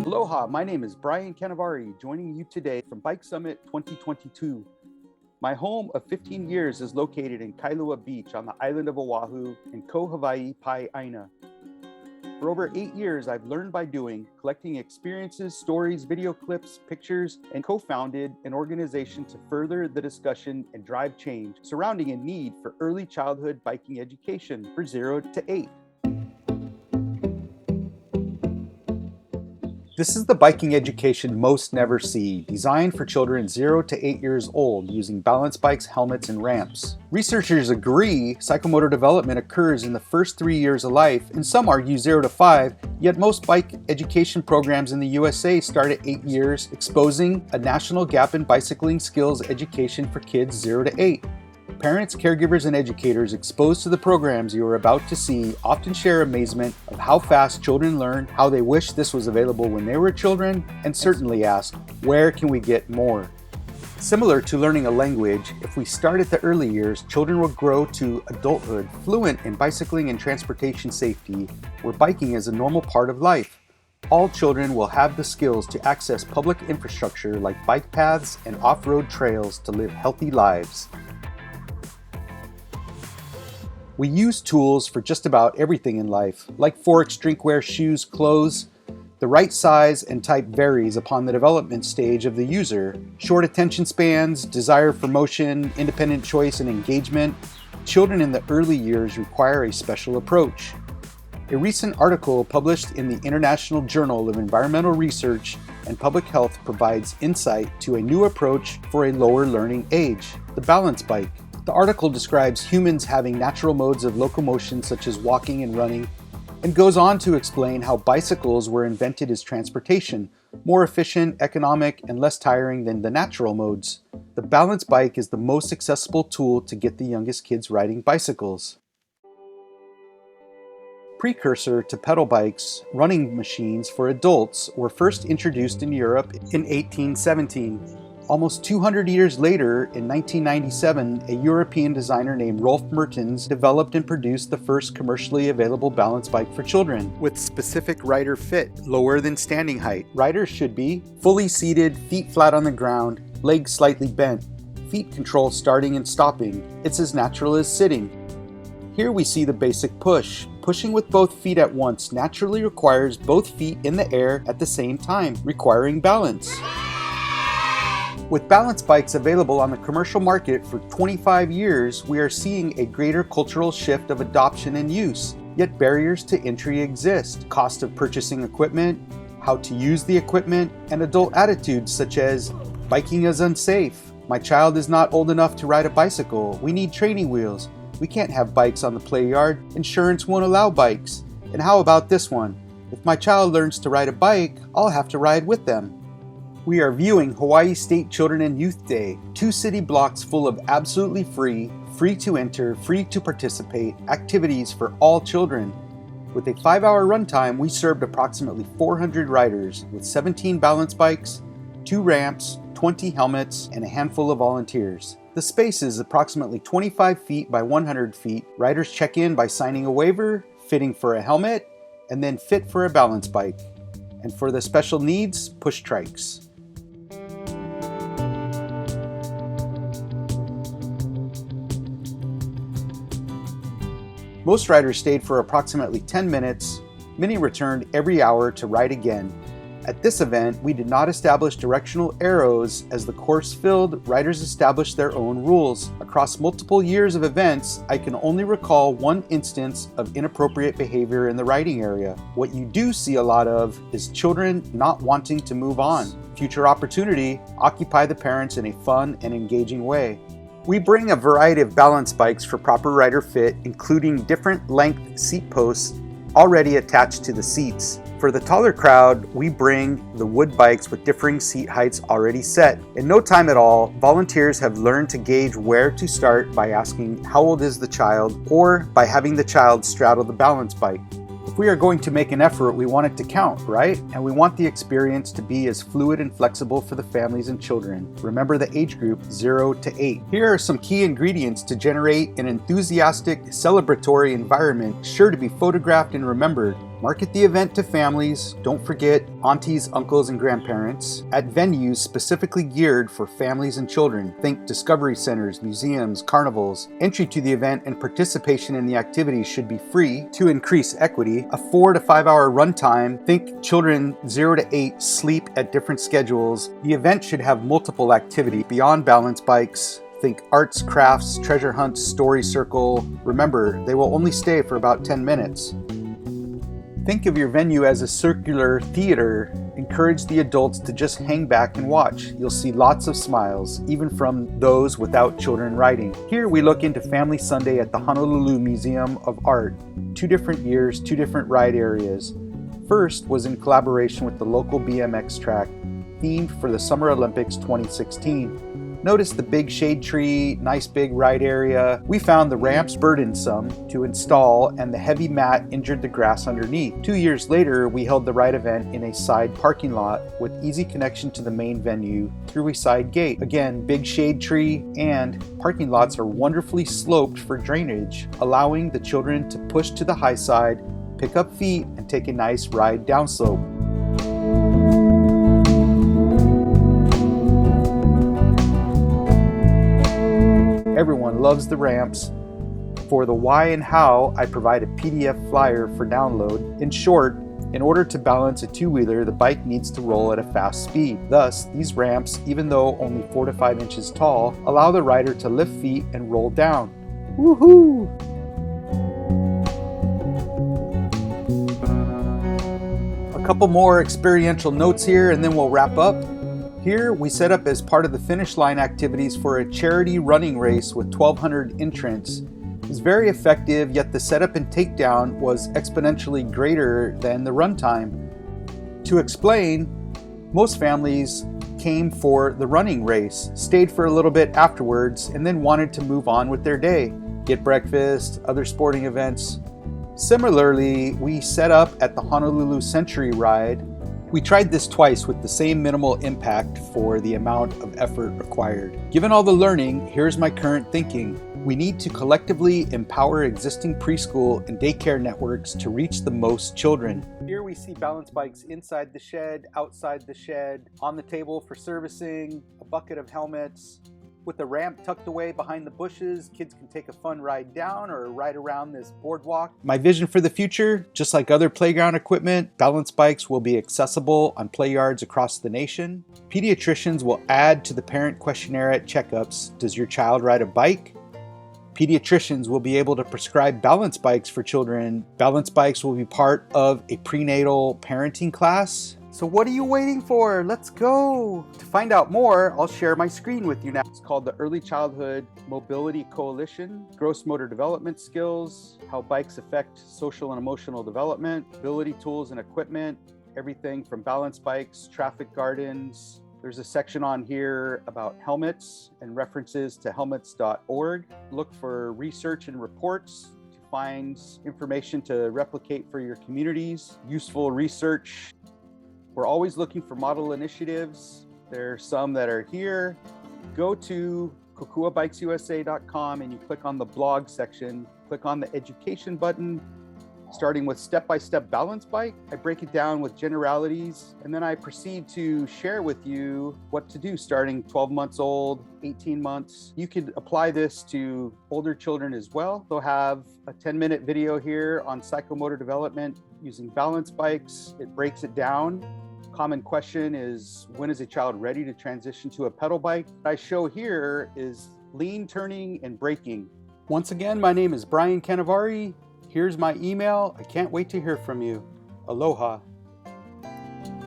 Aloha, my name is Brian Canavari, joining you today from Bike Summit 2022. My home of 15 years is located in Kailua Beach on the island of Oahu in Ko Hawaii Pai Aina. For over 8 years, I've learned by doing, collecting experiences, stories, video clips, pictures, and co-founded an organization to further the discussion and drive change surrounding a need for early childhood biking education for 0 to 8. This is the biking education most never see, designed for children 0 to 8 years old using balance bikes, helmets, and ramps. Researchers agree psychomotor development occurs in the first 3 years of life, and some argue 0 to 5, yet most bike education programs in the USA start at 8 years, exposing a national gap in bicycling skills education for kids 0 to 8. Parents, caregivers, and educators exposed to the programs you are about to see often share amazement of how fast children learn, how they wish this was available when they were children, and certainly ask, where can we get more? Similar to learning a language, if we start at the early years, children will grow to adulthood fluent in bicycling and transportation safety, where biking is a normal part of life. All children will have the skills to access public infrastructure like bike paths and off-road trails to live healthy lives. We use tools for just about everything in life, like forks, drinkware, shoes, clothes. The right size and type varies upon the development stage of the user. Short attention spans, desire for motion, independent choice, and engagement. Children in the early years require a special approach. A recent article published in the International Journal of Environmental Research and Public Health provides insight to a new approach for a lower learning age, the balance bike. The article describes humans having natural modes of locomotion such as walking and running, and goes on to explain how bicycles were invented as transportation, more efficient, economic, and less tiring than the natural modes. The balance bike is the most accessible tool to get the youngest kids riding bicycles. Precursor to pedal bikes, running machines for adults were first introduced in Europe in 1817. Almost 200 years later, in 1997, a European designer named Rolf Mertens developed and produced the first commercially available balance bike for children, with specific rider fit, lower than standing height. Riders should be fully seated, feet flat on the ground, legs slightly bent, feet control starting and stopping. It's as natural as sitting. Here we see the basic push. Pushing with both feet at once naturally requires both feet in the air at the same time, requiring balance. With balance bikes available on the commercial market for 25 years, we are seeing a greater cultural shift of adoption and use. Yet barriers to entry exist. Cost of purchasing equipment, how to use the equipment, and adult attitudes such as, biking is unsafe, my child is not old enough to ride a bicycle, we need training wheels, we can't have bikes on the play yard, insurance won't allow bikes, and how about this one, if my child learns to ride a bike, I'll have to ride with them. We are viewing Hawaii State Children and Youth Day, 2 city blocks full of absolutely free to enter, free to participate, activities for all children. With a 5-hour runtime, we served approximately 400 riders with 17 balance bikes, 2 ramps, 20 helmets, and a handful of volunteers. The space is approximately 25 feet by 100 feet. Riders check in by signing a waiver, fitting for a helmet, and then fit for a balance bike. And for the special needs, push trikes. Most riders stayed for approximately 10 minutes. Many returned every hour to ride again. At this event, we did not establish directional arrows. As the course filled, riders established their own rules. Across multiple years of events, I can only recall one instance of inappropriate behavior in the riding area. What you do see a lot of is children not wanting to move on. Future opportunity, occupy the parents in a fun and engaging way. We bring a variety of balance bikes for proper rider fit, including different length seat posts already attached to the seats. For the taller crowd, we bring the wood bikes with differing seat heights already set. In no time at all, volunteers have learned to gauge where to start by asking how old is the child, or by having the child straddle the balance bike. If we are going to make an effort, we want it to count, right? And we want the experience to be as fluid and flexible for the families and children. Remember the age group 0 to 8. Here are some key ingredients to generate an enthusiastic, celebratory environment sure to be photographed and remembered. Market the event to families, don't forget aunties, uncles, and grandparents, at venues specifically geared for families and children. Think discovery centers, museums, carnivals. Entry to the event and participation in the activities should be free to increase equity. A 4 to 5 hour runtime. Think children 0 to 8 sleep at different schedules. The event should have multiple activity beyond balance bikes. Think arts, crafts, treasure hunts, story circle. Remember, they will only stay for about 10 minutes. Think of your venue as a circular theater. Encourage the adults to just hang back and watch. You'll see lots of smiles, even from those without children riding. Here we look into Family Sunday at the Honolulu Museum of Art. 2 different years, 2 different ride areas. First was in collaboration with the local BMX track, themed for the Summer Olympics 2016. Notice the big shade tree, nice big ride area. We found the ramps burdensome to install and the heavy mat injured the grass underneath. 2 years later, we held the ride event in a side parking lot with easy connection to the main venue through a side gate. Again, big shade tree, and parking lots are wonderfully sloped for drainage, allowing the children to push to the high side, pick up feet, and take a nice ride downslope. Everyone loves the ramps. For the why and how, I provide a PDF flyer for download. In short, in order to balance a two-wheeler, the bike needs to roll at a fast speed. Thus, these ramps, even though only 4 to 5 inches tall, allow the rider to lift feet and roll down. Woohoo! A couple more experiential notes here and then we'll wrap up. Here we set up as part of the finish line activities for a charity running race with 1,200 entrants. It was very effective, yet the setup and takedown was exponentially greater than the runtime. To explain, most families came for the running race, stayed for a little bit afterwards, and then wanted to move on with their day, get breakfast, other sporting events. Similarly, we set up at the Honolulu Century Ride. We tried this twice with the same minimal impact for the amount of effort required. Given all the learning, here's my current thinking. We need to collectively empower existing preschool and daycare networks to reach the most children. Here we see balance bikes inside the shed, outside the shed, on the table for servicing, a bucket of helmets. With the ramp tucked away behind the bushes, kids can take a fun ride down or ride around this boardwalk. My vision for the future, just like other playground equipment, balance bikes will be accessible on play yards across the nation. Pediatricians will add to the parent questionnaire at checkups. Does your child ride a bike? Pediatricians will be able to prescribe balance bikes for children. Balance bikes will be part of a prenatal parenting class. So what are you waiting for? Let's go! To find out more, I'll share my screen with you now. It's called the Early Childhood Mobility Coalition, Gross Motor Development Skills, How Bikes Affect Social and Emotional Development, Ability Tools and Equipment, everything from balance bikes, traffic gardens. There's a section on here about helmets and references to helmets.org. Look for research and reports to find information to replicate for your communities, useful research. We're always looking for model initiatives. There are some that are here. Go to kokuabikesusa.com and you click on the blog section, click on the education button, starting with step-by-step balance bike. I break it down with generalities, and then I proceed to share with you what to do starting 12 months old, 18 months. You could apply this to older children as well. They'll have a 10-minute video here on psychomotor development using balance bikes. It breaks it down. Common question is, when is a child ready to transition to a pedal bike? What I show here is lean turning and braking. Once again, my name is Brian Canavari. Here's my email. I can't wait to hear from you. Aloha.